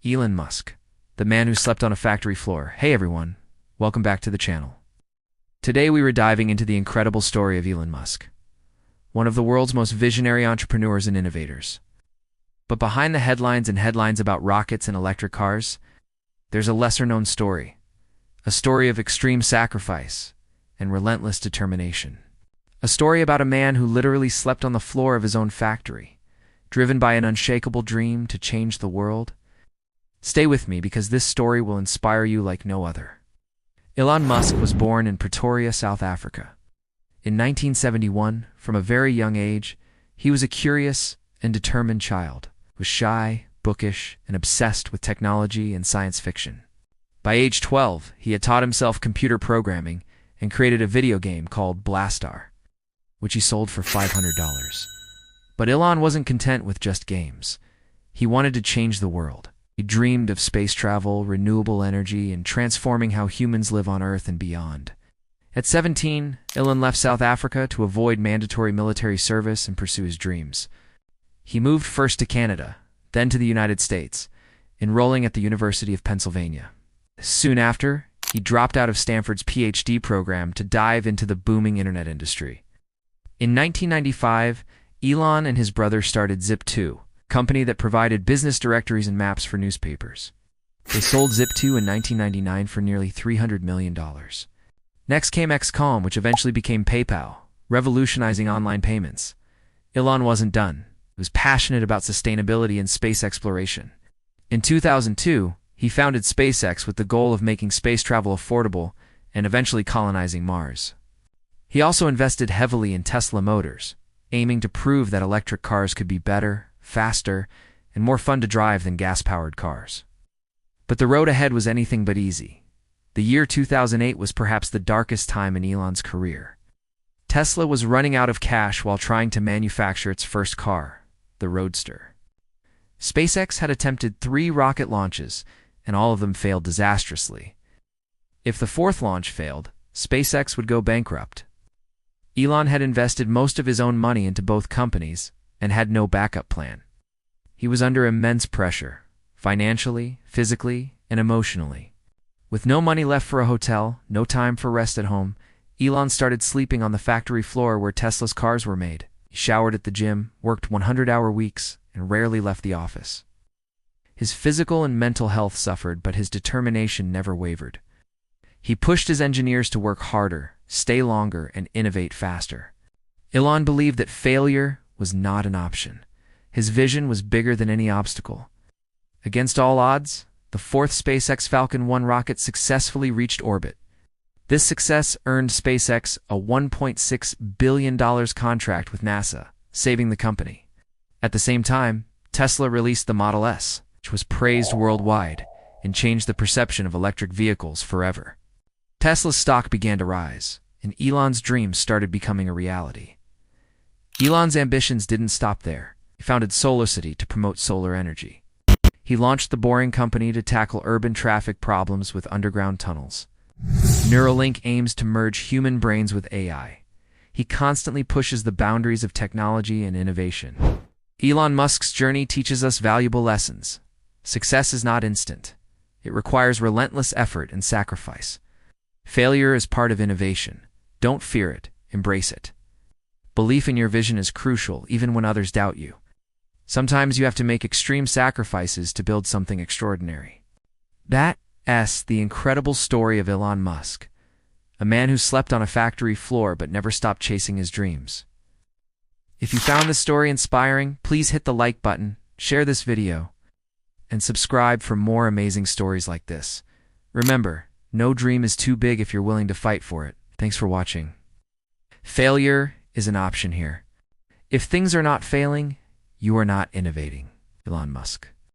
Elon Musk, the man who slept on a factory floor. Hey everyone, welcome back to the channel. Today we were diving into the incredible story of Elon Musk, one of the world's most visionary entrepreneurs and innovators. But behind the headlines about rockets and electric cars, there's a lesser-known story, a story of extreme sacrifice and relentless determination. A story about a man who literally slept on the floor of his own factory, driven by an unshakable dream to change the world. Stay with me because this story will inspire you like no other. Elon Musk was born in Pretoria, South Africa. In 1971, from a very young age, he was a curious and determined child, was shy, bookish, and obsessed with technology and science fiction. By age 12, he had taught himself computer programming and created a video game called Blastar, which he sold for $500. But Elon wasn't content with just games. He wanted to change the world. He dreamed of space travel, renewable energy, and transforming how humans live on Earth and beyond. At 17, Elon left South Africa to avoid mandatory military service and pursue his dreams. He moved first to Canada, then to the United States, enrolling at the University of Pennsylvania. Soon after, he dropped out of Stanford's PhD program to dive into the booming internet industry. In 1995, Elon and his brother started Zip2, company that provided business directories and maps for newspapers. They sold Zip2 in 1999 for nearly $300 million. Next came XCOM, which eventually became PayPal, revolutionizing online payments. Elon wasn't done. He was passionate about sustainability and space exploration. In 2002, he founded SpaceX with the goal of making space travel affordable and eventually colonizing Mars. He also invested heavily in Tesla Motors, aiming to prove that electric cars could be better, faster, and more fun to drive than gas-powered cars. But the road ahead was anything but easy. The year 2008 was perhaps the darkest time in Elon's career. Tesla was running out of cash while trying to manufacture its first car, the Roadster. SpaceX had attempted 3 rocket launches, and all of them failed disastrously. If the 4th launch failed, SpaceX would go bankrupt. Elon had invested most of his own money into both companies and had no backup plan. He was under immense pressure, financially, physically, and emotionally. With no money left for a hotel, no time for rest at home, Elon started sleeping on the factory floor where Tesla's cars were made. He showered at the gym, worked 100-hour weeks, and rarely left the office. His physical and mental health suffered, but his determination never wavered. He pushed his engineers to work harder, stay longer, and innovate faster. Elon believed that failure was not an option. His vision was bigger than any obstacle. Against all odds, the 4th SpaceX Falcon 1 rocket successfully reached orbit. This success earned SpaceX a $1.6 billion contract with NASA, saving the company. At the same time, Tesla released the Model S, which was praised worldwide and changed the perception of electric vehicles forever. Tesla's stock began to rise, and Elon's dreams started becoming a reality. Elon's ambitions didn't stop there. He founded SolarCity to promote solar energy. He launched the Boring Company to tackle urban traffic problems with underground tunnels. Neuralink aims to merge human brains with AI. He constantly pushes the boundaries of technology and innovation. Elon Musk's journey teaches us valuable lessons. Success is not instant. It requires relentless effort and sacrifice. Failure is part of innovation. Don't fear it, embrace it. Belief in your vision is crucial, even when others doubt you. Sometimes you have to make extreme sacrifices to build something extraordinary. That's the incredible story of Elon Musk, a man who slept on a factory floor but never stopped chasing his dreams. If you found this story inspiring, please hit the like button, share this video, and subscribe for more amazing stories like this. Remember, no dream is too big if you're willing to fight for it. Thanks for watching. Failure is an option here. If things are not failing, you are not innovating. Elon Musk.